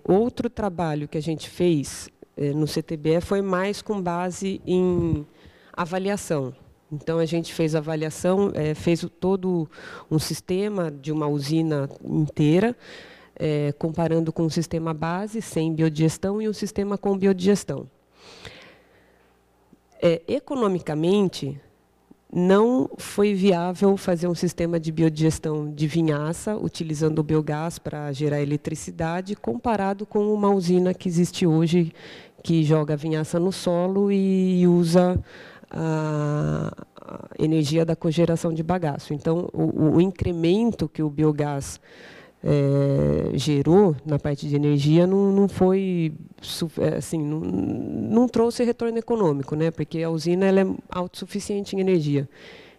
Outro trabalho que a gente fez no CTBE foi mais com base em avaliação. Então, a gente fez avaliação, fez todo um sistema de uma usina inteira, comparando com um sistema base, sem biodigestão, e um sistema com biodigestão. Economicamente, não foi viável fazer um sistema de biodigestão de vinhaça, utilizando o biogás para gerar eletricidade, comparado com uma usina que existe hoje, que joga a vinhaça no solo e usa a energia da cogeração de bagaço. Então, o incremento que o biogás gerou na parte de energia não foi assim, não trouxe retorno econômico, né? Porque a usina ela é autossuficiente em energia.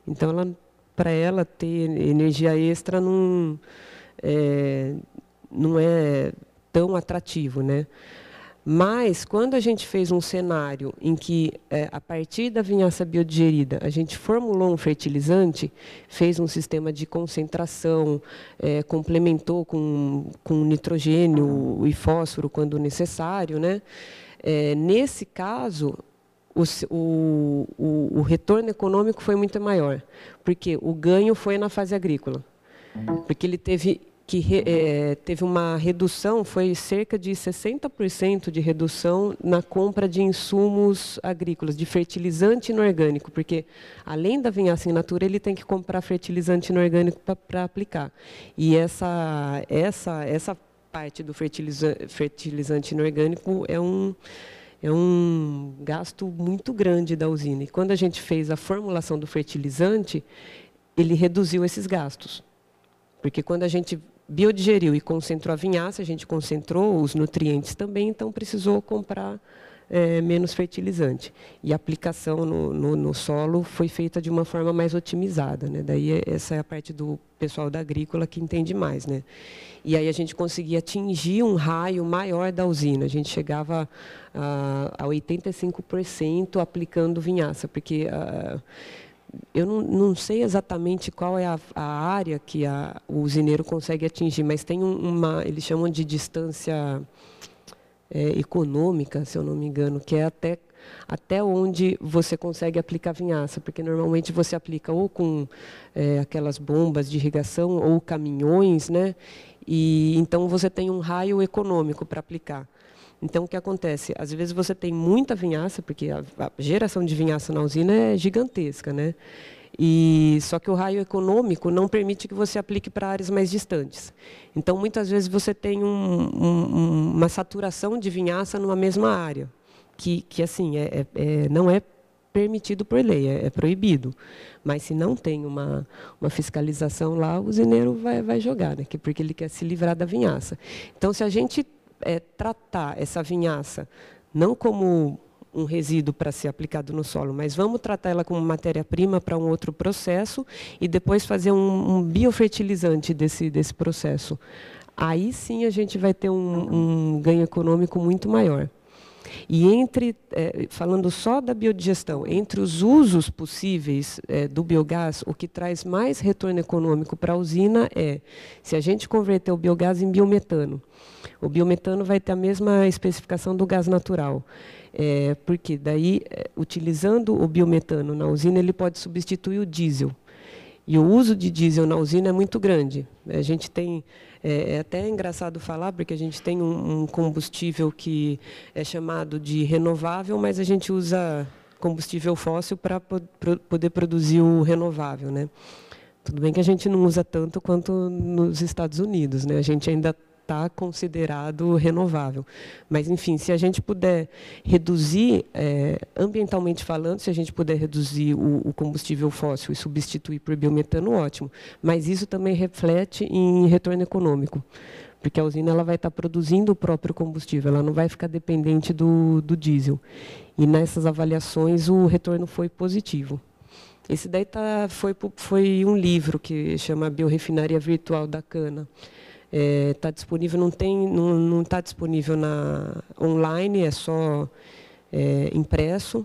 Então, para ela ter energia extra não é tão atrativo, né? Mas, quando a gente fez um cenário em que, a partir da vinhaça biodigerida, a gente formulou um fertilizante, fez um sistema de concentração, complementou com nitrogênio e fósforo quando necessário, né? Nesse caso, o retorno econômico foi muito maior, porque o ganho foi na fase agrícola, porque ele teve uma redução, foi cerca de 60% de redução na compra de insumos agrícolas, de fertilizante inorgânico, porque, além da vinhaça in natura, ele tem que comprar fertilizante inorgânico para aplicar. E essa parte do fertilizante inorgânico é um gasto muito grande da usina. E, quando a gente fez a formulação do fertilizante, ele reduziu esses gastos. Porque, quando a gente biodigeriu e concentrou a vinhaça, a gente concentrou os nutrientes também, então precisou comprar menos fertilizante. E a aplicação no solo foi feita de uma forma mais otimizada, né? Daí essa é a parte do pessoal da agrícola que entende mais, né? E aí a gente conseguia atingir um raio maior da usina. A gente chegava a 85% aplicando vinhaça, porque eu não sei exatamente qual é a área que o usineiro consegue atingir, mas tem eles chamam de distância econômica, se eu não me engano, que é até onde você consegue aplicar vinhaça, porque normalmente você aplica ou com aquelas bombas de irrigação ou caminhões, né? E então você tem um raio econômico para aplicar. Então, o que acontece? Às vezes você tem muita vinhaça, porque a geração de vinhaça na usina é gigantesca, né? Só que o raio econômico não permite que você aplique para áreas mais distantes. Então, muitas vezes você tem uma saturação de vinhaça numa mesma área, que assim, não é permitido por lei, é proibido. Mas, se não tem uma fiscalização lá, o usineiro vai jogar, né? Porque ele quer se livrar da vinhaça. Então, se a gente tratar essa vinhaça não como um resíduo para ser aplicado no solo, mas vamos tratar ela como matéria-prima para um outro processo e depois fazer um biofertilizante desse processo. Aí sim a gente vai ter um ganho econômico muito maior. E falando só da biodigestão, entre os usos possíveis do biogás, o que traz mais retorno econômico para a usina se a gente converter o biogás em biometano. O biometano vai ter a mesma especificação do gás natural, porque daí, utilizando o biometano na usina, ele pode substituir o diesel. E o uso de diesel na usina é muito grande. A gente tem, até engraçado falar, porque a gente tem um combustível que é chamado de renovável, mas a gente usa combustível fóssil para poder produzir o renovável, né? Tudo bem que a gente não usa tanto quanto nos Estados Unidos, né? A gente ainda está considerado renovável. Mas, enfim, se a gente puder reduzir, ambientalmente falando, se a gente puder reduzir o combustível fóssil e substituir por biometano, ótimo. Mas isso também reflete em retorno econômico, porque a usina ela vai estar produzindo o próprio combustível, ela não vai ficar dependente do diesel. E nessas avaliações o retorno foi positivo. Esse daí foi um livro que chama Biorefinaria Virtual da Cana. Está disponível, não está disponível online, é só impresso.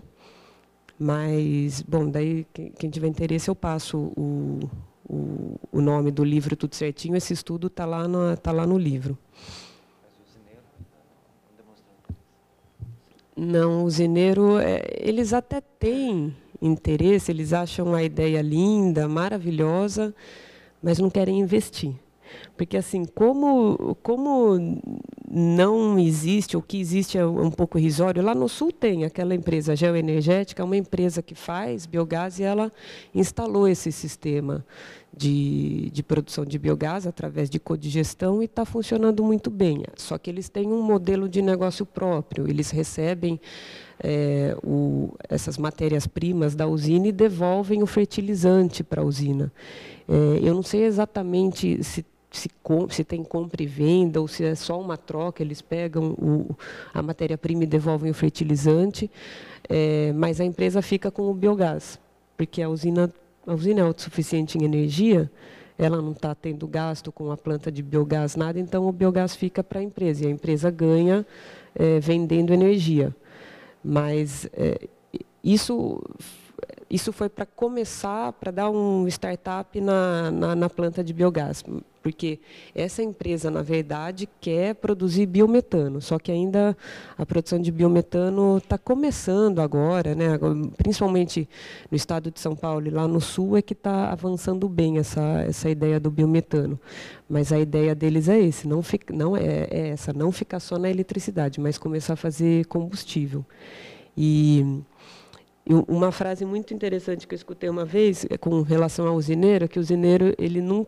Mas, bom, daí quem tiver interesse eu passo o nome do livro tudo certinho. Esse estudo está lá no livro. Não, o usineiro, eles até têm interesse, eles acham a ideia linda, maravilhosa, mas não querem investir. Porque, assim, como não existe, o que existe é um pouco irrisório, lá no Sul tem aquela empresa geoenergética, uma empresa que faz biogás, e ela instalou esse sistema de produção de biogás através de codigestão e está funcionando muito bem. Só que eles têm um modelo de negócio próprio, eles recebem essas matérias-primas da usina e devolvem o fertilizante para a usina. Eu não sei exatamente se tem compra e venda ou se é só uma troca, eles pegam a matéria-prima e devolvem o fertilizante, mas a empresa fica com o biogás, porque a usina é autossuficiente em energia, ela não está tendo gasto com a planta de biogás, nada, então o biogás fica para a empresa, e a empresa ganha vendendo energia. Mas isso foi para começar, para dar um startup na planta de biogás, porque essa empresa, na verdade, quer produzir biometano, só que ainda a produção de biometano está começando agora, né? Principalmente no estado de São Paulo e lá no Sul, é que está avançando bem essa ideia do biometano. Mas a ideia deles é esse, não ficar só na eletricidade, mas começar a fazer combustível. E uma frase muito interessante que eu escutei uma vez com relação ao usineiro, que o usineiro ele não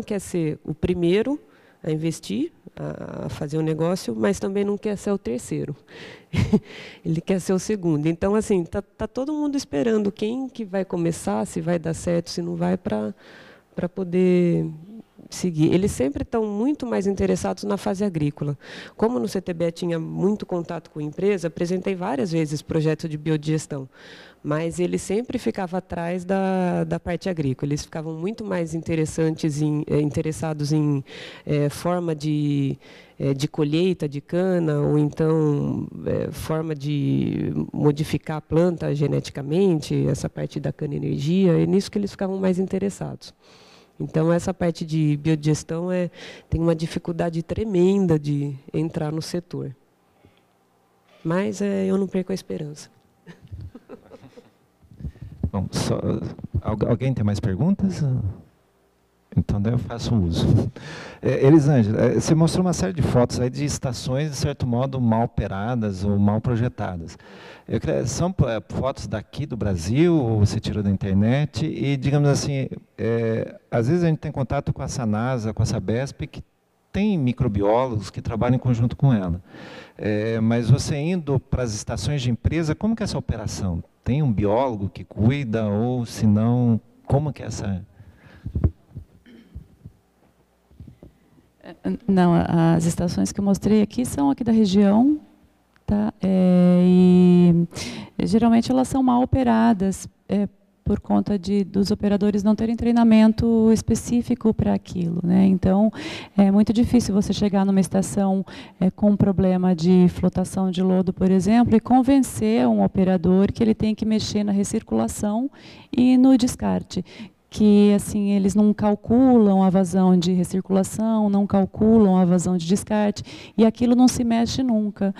quer ser o primeiro a investir, a fazer um negócio, mas também não quer ser o terceiro. Ele quer ser o segundo. Então, assim, tá todo mundo esperando quem que vai começar, se vai dar certo, se não vai, para poder seguir. Eles sempre estão muito mais interessados na fase agrícola. Como no CTBE tinha muito contato com a empresa, apresentei várias vezes projeto de biodigestão, mas ele sempre ficava atrás da parte agrícola. Eles ficavam muito mais interessados em forma de colheita de cana, ou então forma de modificar a planta geneticamente, essa parte da cana-energia, é nisso que eles ficavam mais interessados. Então, essa parte de biodigestão tem uma dificuldade tremenda de entrar no setor. Mas eu não perco a esperança. Bom, alguém tem mais perguntas? Então, daí eu faço uso. Elisângela, você mostrou uma série de fotos aí de estações, de certo modo, mal operadas ou mal projetadas. São fotos daqui do Brasil, ou você tirou da internet? E, digamos assim, às vezes a gente tem contato com a Sanasa, com a Sabesp, que tem microbiólogos que trabalham em conjunto com ela. Mas você indo para as estações de empresa, como que é essa operação? Tem um biólogo que cuida, ou se não, como que é essa... Não, as estações que eu mostrei aqui são aqui da região, tá? E geralmente elas são mal operadas por conta dos operadores não terem treinamento específico para aquilo, né? Então, é muito difícil você chegar numa estação com um problema de flotação de lodo, por exemplo, e convencer um operador que ele tem que mexer na recirculação e no descarte, que assim eles não calculam a vazão de recirculação, não calculam a vazão de descarte, e aquilo não se mexe nunca.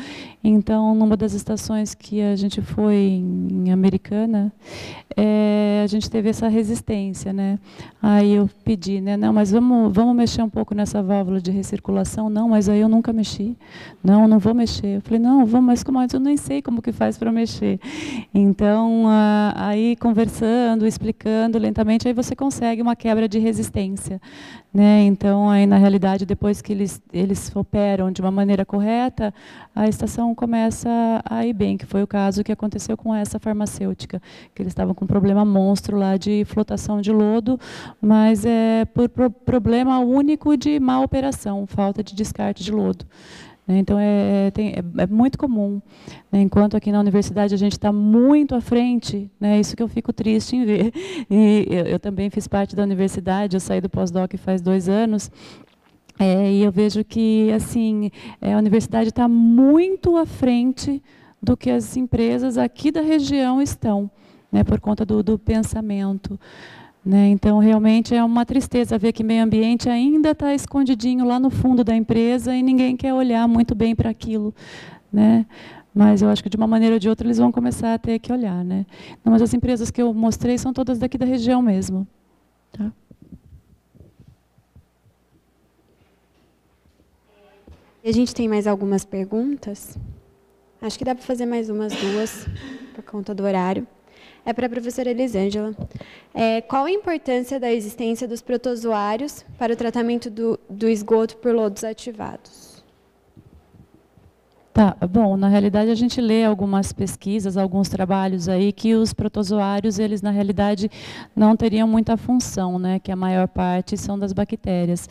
Então, numa das estações que a gente foi em Americana, a gente teve essa resistência, né? Aí eu pedi, né? Não, mas vamos mexer um pouco nessa válvula de recirculação. Não, mas aí eu nunca mexi. Não vou mexer. Eu falei, não, vamos, mas como eu nem sei como que faz para mexer. Então, aí conversando, explicando lentamente, aí você consegue uma quebra de resistência, né? Então, aí na realidade, depois que eles operam de uma maneira correta, a estação começa a ir bem, que foi o caso que aconteceu com essa farmacêutica, que eles estavam com um problema monstro lá de flotação de lodo, mas por problema único de má operação, falta de descarte de lodo. Então, é muito comum, né? Enquanto aqui na universidade a gente está muito à frente, né? Isso que eu fico triste em ver. E eu também fiz parte da universidade, eu saí do pós-doc faz 2 anos, e eu vejo que assim, a universidade está muito à frente do que as empresas aqui da região estão, né? Por conta do pensamento. Né? Então, realmente é uma tristeza ver que meio ambiente ainda está escondidinho lá no fundo da empresa e ninguém quer olhar muito bem para aquilo. Né? Mas eu acho que, de uma maneira ou de outra, eles vão começar a ter que olhar, né? Não, mas as empresas que eu mostrei são todas daqui da região mesmo. Tá? E a gente tem mais algumas perguntas. Acho que dá para fazer mais umas duas, por conta do horário. É para a professora Elisângela. Qual a importância da existência dos protozoários para o tratamento do esgoto por lodos ativados? Tá, bom, na realidade a gente lê algumas pesquisas, alguns trabalhos aí que os protozoários, eles na realidade não teriam muita função, né, que a maior parte são das bactérias.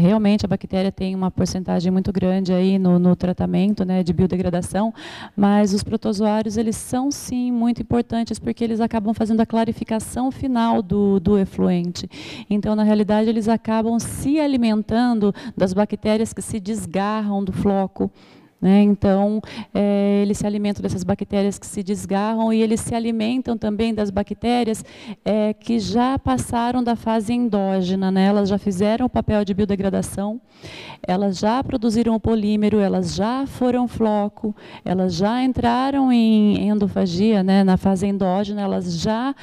Realmente a bactéria tem uma porcentagem muito grande aí no tratamento, né, de biodegradação, mas os protozoários, eles são sim muito importantes porque eles acabam fazendo a clarificação final do efluente. Então, na realidade, eles acabam se alimentando das bactérias que se desgarram do floco. Né? Então, eles se alimentam dessas bactérias que se desgarram e eles se alimentam também das bactérias que já passaram da fase endógena, né? Elas já fizeram o papel de biodegradação, elas já produziram o polímero, elas já foram floco, elas já entraram em endofagia, né? Na fase endógena, elas já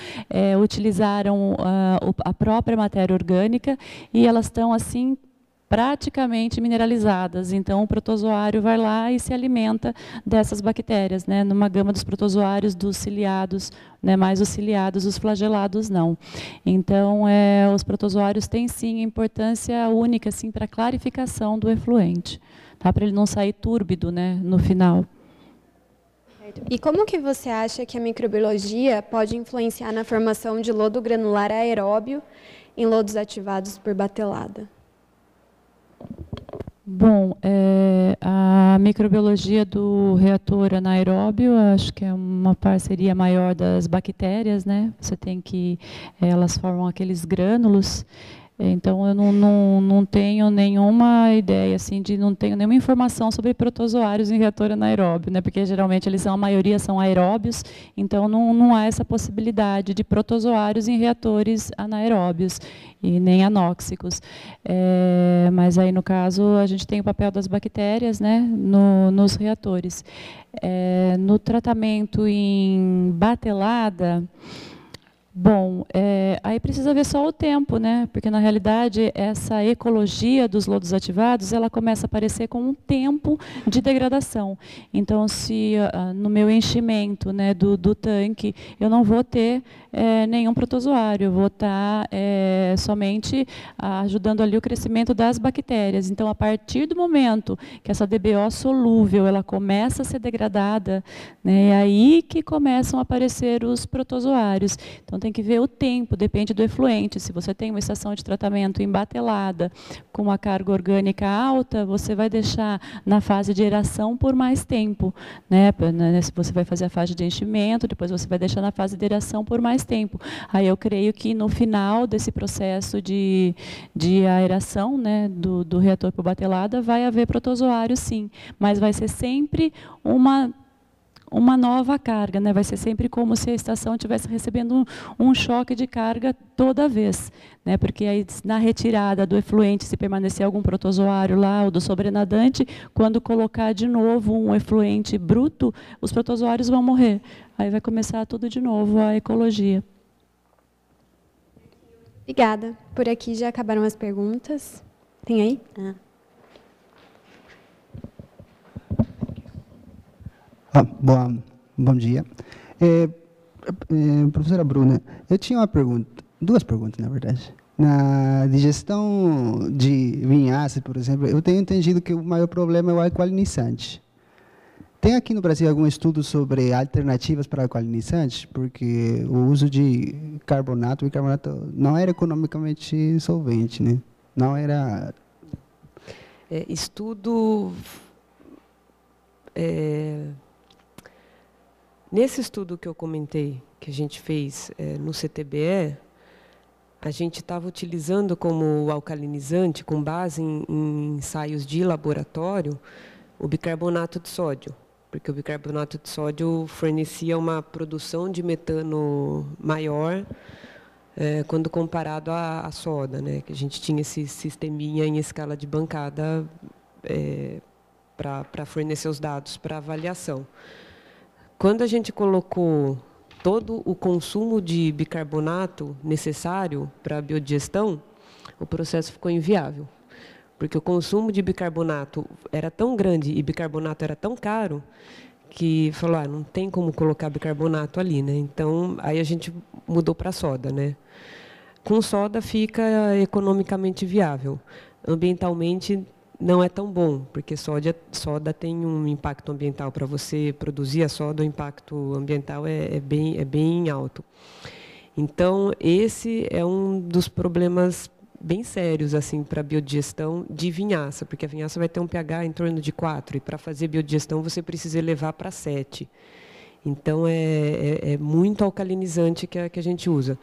utilizaram a própria matéria orgânica e elas estão assim praticamente mineralizadas. Então, o protozoário vai lá e se alimenta dessas bactérias, né? Numa gama dos protozoários dos ciliados, né? Mais os ciliados, os flagelados não. Então, os protozoários têm sim importância única assim, para a clarificação do efluente, tá? Para ele não sair túrbido, né? No final. E como que você acha que a microbiologia pode influenciar na formação de lodo granular aeróbio em lodos ativados por batelada? Bom, a microbiologia do reator anaeróbio, acho que é uma parceria maior das bactérias, né? Você tem que, elas formam aqueles grânulos. Então, eu não tenho nenhuma ideia, assim, não tenho nenhuma informação sobre protozoários em reator anaeróbio, né? Porque geralmente a maioria são aeróbios, então não há essa possibilidade de protozoários em reatores anaeróbios e nem anóxicos. Mas aí, no caso, a gente tem o papel das bactérias, né, nos reatores. No tratamento em batelada, bom, aí precisa ver só o tempo, né? Porque, na realidade, essa ecologia dos lodos ativados, ela começa a aparecer com um tempo de degradação. Então, se no meu enchimento, né, do tanque, eu não vou ter nenhum protozoário, eu vou estar somente ajudando ali o crescimento das bactérias. Então, a partir do momento que essa DBO solúvel, ela começa a ser degradada, né, é aí que começam a aparecer os protozoários. Então, tem que ver o tempo, depende do efluente. Se você tem uma estação de tratamento embatelada, com uma carga orgânica alta, você vai deixar na fase de aeração por mais tempo, né? Se você vai fazer a fase de enchimento, depois você vai deixar na fase de aeração por mais tempo. Aí eu creio que no final desse processo de aeração, né, do reator por batelada, vai haver protozoário sim, mas vai ser sempre uma nova carga, né? Vai ser sempre como se a estação estivesse recebendo um choque de carga toda vez, né? Porque aí, na retirada do efluente, se permanecer algum protozoário lá, ou do sobrenadante, quando colocar de novo um efluente bruto, os protozoários vão morrer. Aí vai começar tudo de novo, a ecologia. Obrigada. Por aqui já acabaram as perguntas. Tem aí? Bom dia. Professora Bruna, eu tinha uma pergunta, duas perguntas, na verdade. Na digestão de vinhaça, por exemplo, eu tenho entendido que o maior problema é o alcalinizante. Tem aqui no Brasil algum estudo sobre alternativas para alcalinizantes? Porque o uso de bicarbonato não era economicamente solvente, né? Não era... Nesse estudo que eu comentei, que a gente fez no CTBE, a gente estava utilizando como alcalinizante, com base em ensaios de laboratório, o bicarbonato de sódio, porque o bicarbonato de sódio fornecia uma produção de metano maior quando comparado à soda, né? Que a gente tinha esse sisteminha em escala de bancada para fornecer os dados para avaliação. Quando a gente colocou todo o consumo de bicarbonato necessário para a biodigestão, o processo ficou inviável, porque o consumo de bicarbonato era tão grande e bicarbonato era tão caro que falou, não tem como colocar bicarbonato ali, né? Então, aí a gente mudou para soda, né? Com soda fica economicamente viável. Ambientalmente não é tão bom, porque soda tem um impacto ambiental. Para você produzir a soda, o impacto ambiental é bem alto. Então, esse é um dos problemas bem sérios assim, para a biodigestão de vinhaça, porque a vinhaça vai ter um pH em torno de 4, e para fazer biodigestão você precisa elevar para 7. Então, é muito alcalinizante que a gente usa.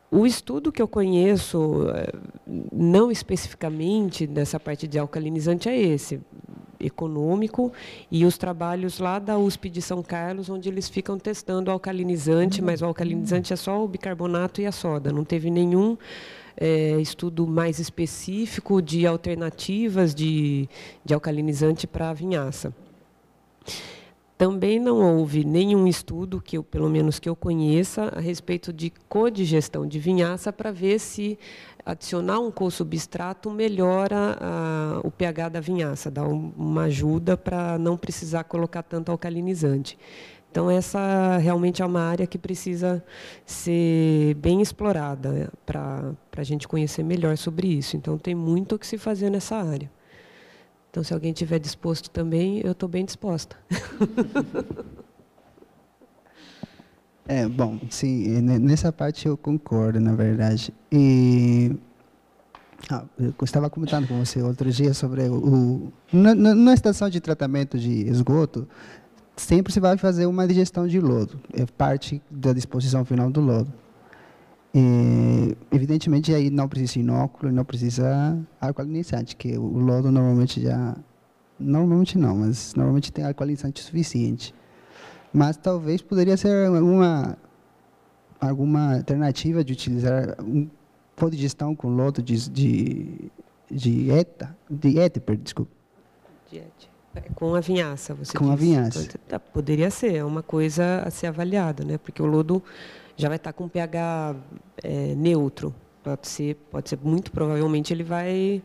O estudo que eu conheço, não especificamente dessa parte de alcalinizante, é esse, econômico, e os trabalhos lá da USP de São Carlos, onde eles ficam testando o alcalinizante, mas o alcalinizante é só o bicarbonato e a soda, não teve nenhum estudo mais específico de alternativas de alcalinizante para a vinhaça. Também não houve nenhum estudo, pelo menos que eu conheça, a respeito de codigestão de vinhaça para ver se adicionar um co-substrato melhora o pH da vinhaça, dá uma ajuda para não precisar colocar tanto alcalinizante. Então, essa realmente é uma área que precisa ser bem explorada para a gente conhecer melhor sobre isso. Então, tem muito o que se fazer nessa área. Então, se alguém estiver disposto também, eu estou bem disposta. Bom, sim, nessa parte eu concordo, na verdade. E eu estava comentando com você outro dia sobre na estação de tratamento de esgoto, sempre se vai fazer uma digestão de lodo, é parte da disposição final do lodo. Evidentemente, aí não precisa inóculo, não precisa alcalinizante, que o lodo normalmente normalmente não, mas normalmente tem alcalinizante suficiente. Mas talvez poderia ser alguma alternativa de utilizar codigestão com lodo de éter, desculpa. Com a vinhaça, você com disse. A vinhaça. Então, poderia ser, é uma coisa a ser avaliada, né? Porque o lodo já vai estar com pH neutro. Pode ser muito provavelmente ele vai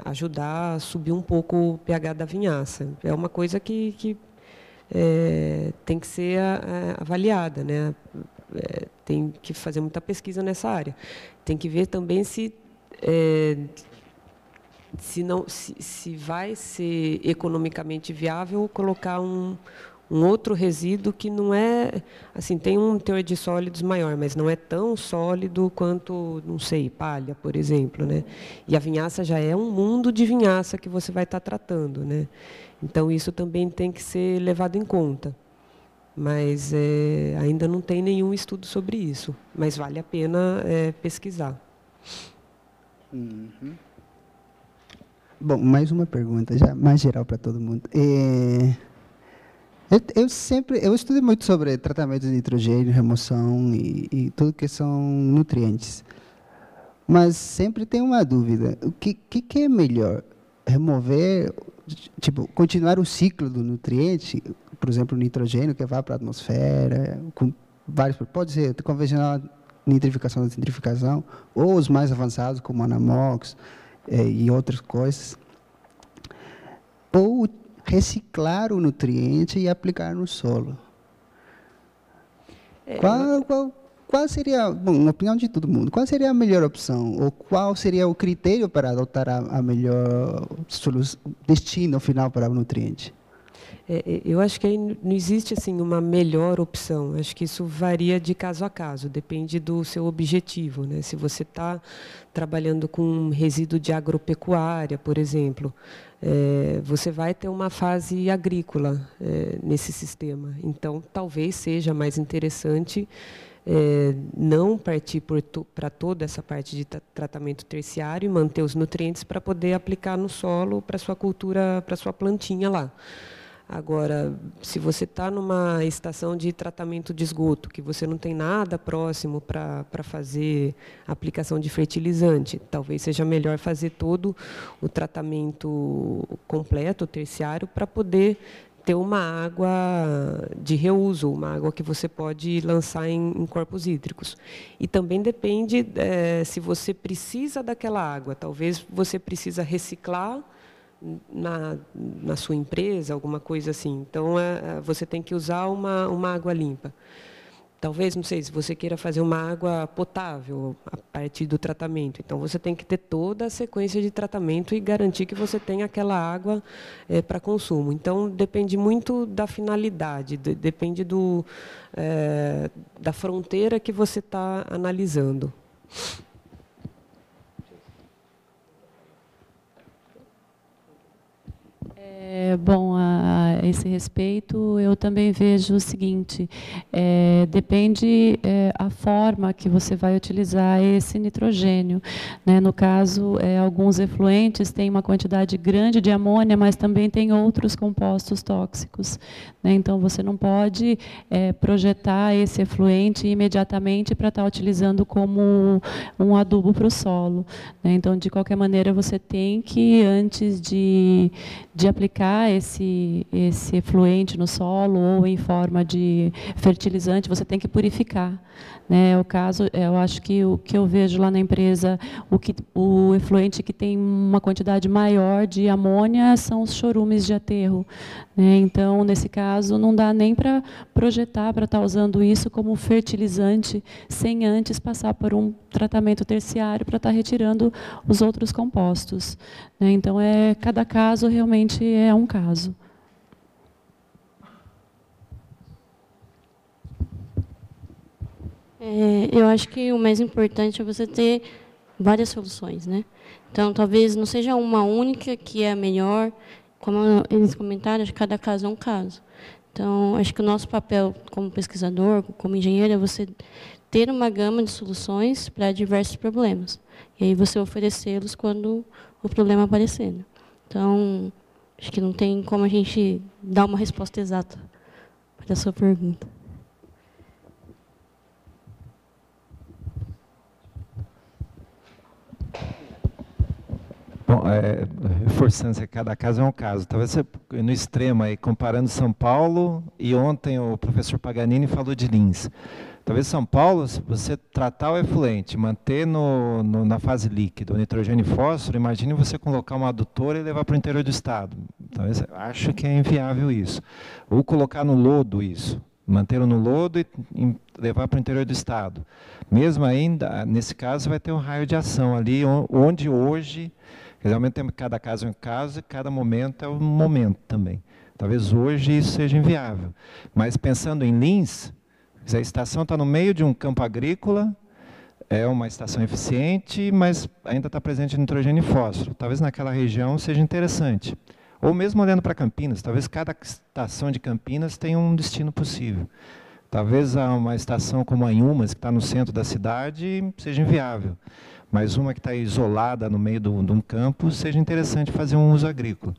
ajudar a subir um pouco o pH da vinhaça. É uma coisa que tem que ser avaliada, né? Tem que fazer muita pesquisa nessa área. Tem que ver também se vai ser economicamente viável colocar um outro resíduo que não é, assim, tem um teor de sólidos maior, mas não é tão sólido quanto, não sei, palha, por exemplo, né? E a vinhaça já é um mundo de vinhaça que você vai estar tratando, né? Então, isso também tem que ser levado em conta. Mas ainda não tem nenhum estudo sobre isso, mas vale a pena pesquisar. Uhum. Bom, mais uma pergunta, já mais geral para todo mundo. Eu estudei muito sobre tratamento de nitrogênio, remoção e tudo que são nutrientes. Mas sempre tem uma dúvida. O que é melhor? Remover, continuar o ciclo do nutriente, por exemplo, o nitrogênio que vai para a atmosfera, com vários, pode ser convencional nitrificação ou centrificação, ou os mais avançados, como anamox e outras coisas. Ou reciclar o nutriente e aplicar no solo. Qual seria, bom, na opinião de todo mundo, qual seria a melhor opção? Ou qual seria o critério para adotar a melhor destino final para o nutriente? Eu acho que aí não existe assim uma melhor opção. Acho que isso varia de caso a caso, depende do seu objetivo, né? Se você está trabalhando com resíduo de agropecuária, por exemplo, você vai ter uma fase agrícola nesse sistema. Então, talvez seja mais interessante não partir para toda essa parte de tratamento terciário e manter os nutrientes para poder aplicar no solo para sua cultura, para sua plantinha lá. Agora, se você está numa estação de tratamento de esgoto, que você não tem nada próximo para fazer aplicação de fertilizante, talvez seja melhor fazer todo o tratamento completo, terciário, para poder ter uma água de reuso, uma água que você pode lançar em corpos hídricos. E também depende se você precisa daquela água. Talvez você precisa reciclar na sua empresa, alguma coisa assim. Então, você tem que usar uma água limpa. Talvez, não sei, se você queira fazer uma água potável a partir do tratamento. Então, você tem que ter toda a sequência de tratamento e garantir que você tenha aquela água para consumo. Então, depende muito da finalidade, depende da fronteira que você está analisando. Bom, a esse respeito, eu também vejo o seguinte, depende a forma que você vai utilizar esse nitrogênio. Né? No caso, alguns efluentes têm uma quantidade grande de amônia, mas também tem outros compostos tóxicos. Né? Então, você não pode projetar esse efluente imediatamente para estar utilizando como um adubo para o solo. Né? Então, de qualquer maneira, você tem que, antes de aplicar esse efluente no solo ou em forma de fertilizante, você tem que purificar. Né? O caso, eu acho que o que eu vejo lá na empresa, o efluente que tem uma quantidade maior de amônia são os chorumes de aterro. Né? Então, nesse caso, não dá nem para projetar para estar usando isso como fertilizante, sem antes passar por um tratamento terciário para estar retirando os outros compostos. Né? Então, cada caso realmente é um caso. Eu acho que o mais importante é você ter várias soluções, né? Então, talvez não seja uma única que é a melhor. Como eles comentaram, acho que cada caso é um caso. Então, acho que o nosso papel como pesquisador, como engenheiro, é você ter uma gama de soluções para diversos problemas. E aí você oferecê-los quando o problema aparecer. Né? Então, acho que não tem como a gente dar uma resposta exata para a sua pergunta. Bom, reforçando que cada caso é um caso. Talvez você, no extremo, aí, comparando São Paulo, e ontem o professor Paganini falou de Lins. Talvez São Paulo, se você tratar o efluente, manter na fase líquida o nitrogênio e fósforo, imagine você colocar uma adutora e levar para o interior do estado. Talvez, acho que é inviável isso. Ou colocar no lodo isso. Manter no lodo e levar para o interior do estado. Mesmo ainda, nesse caso, vai ter um raio de ação ali, onde hoje, realmente cada caso é um caso e cada momento é um momento também. Talvez hoje isso seja inviável. Mas pensando em Lins, a estação está no meio de um campo agrícola, é uma estação eficiente, mas ainda está presente nitrogênio e fósforo. Talvez naquela região seja interessante. Ou mesmo olhando para Campinas, talvez cada estação de Campinas tenha um destino possível. Talvez uma estação como a Inhumas, que está no centro da cidade, seja inviável. Mas uma que está isolada no meio de um campo, seja interessante fazer um uso agrícola.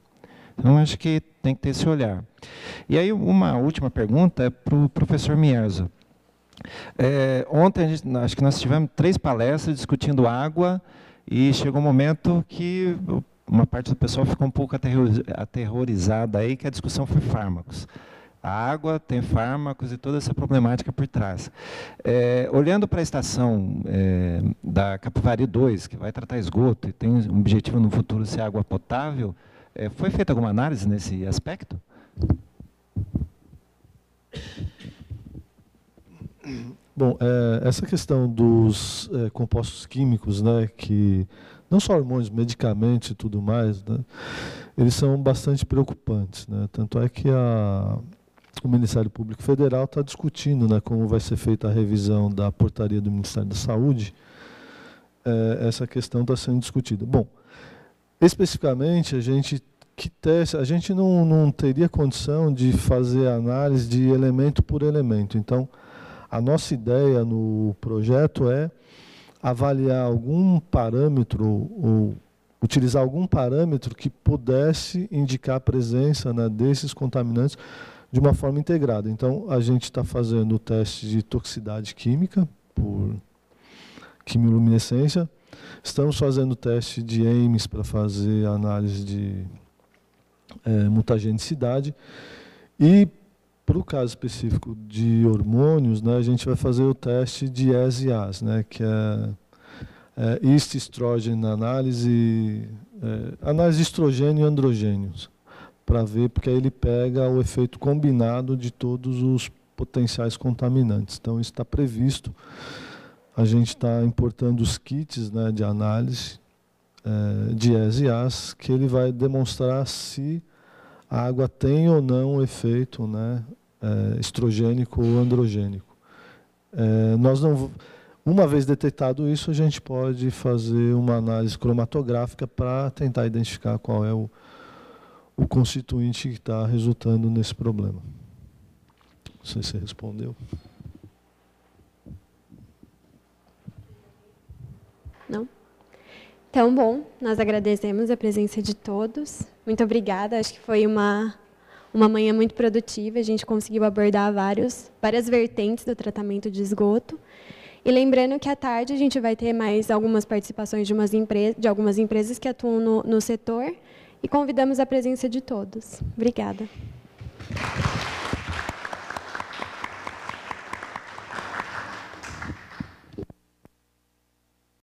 Então, acho que tem que ter esse olhar. E aí, uma última pergunta é para o professor Mierzo. Ontem, acho que nós tivemos 3 palestras discutindo água, e chegou um momento que uma parte do pessoal ficou um pouco aterrorizada aí, que a discussão foi fármacos. A água tem fármacos e toda essa problemática por trás. Olhando para a estação da Capivari 2, que vai tratar esgoto e tem um objetivo no futuro ser água potável, foi feita alguma análise nesse aspecto? Bom, essa questão dos compostos químicos, né, que não só hormônios, medicamentos e tudo mais, né, eles são bastante preocupantes. Né, tanto é que o Ministério Público Federal está discutindo, né, como vai ser feita a revisão da portaria do Ministério da Saúde. Essa questão está sendo discutida. Bom, especificamente, a gente não teria condição de fazer análise de elemento por elemento. Então, a nossa ideia no projeto é avaliar algum parâmetro ou utilizar algum parâmetro que pudesse indicar a presença, né, desses contaminantes de uma forma integrada. Então, a gente está fazendo o teste de toxicidade química por quimiluminescência, estamos fazendo o teste de Ames para fazer análise de mutagenicidade, e para o caso específico de hormônios, né, a gente vai fazer o teste de ES-IAS, né, que é East Estrogen Análise, análise de estrogênio e androgênios, para ver, porque aí ele pega o efeito combinado de todos os potenciais contaminantes. Então, isso está previsto. A gente está importando os kits, né, de análise de ES-IAS, que ele vai demonstrar se a água tem ou não efeito, né, estrogênico ou androgênico. Nós não, uma vez detectado isso, a gente pode fazer uma análise cromatográfica para tentar identificar qual é o constituinte que está resultando nesse problema. Não sei se você respondeu. Não? Então, bom, nós agradecemos a presença de todos. Muito obrigada, acho que foi uma manhã muito produtiva, a gente conseguiu abordar várias vertentes do tratamento de esgoto. E lembrando que à tarde a gente vai ter mais algumas participações de algumas empresas que atuam no setor, e convidamos a presença de todos. Obrigada.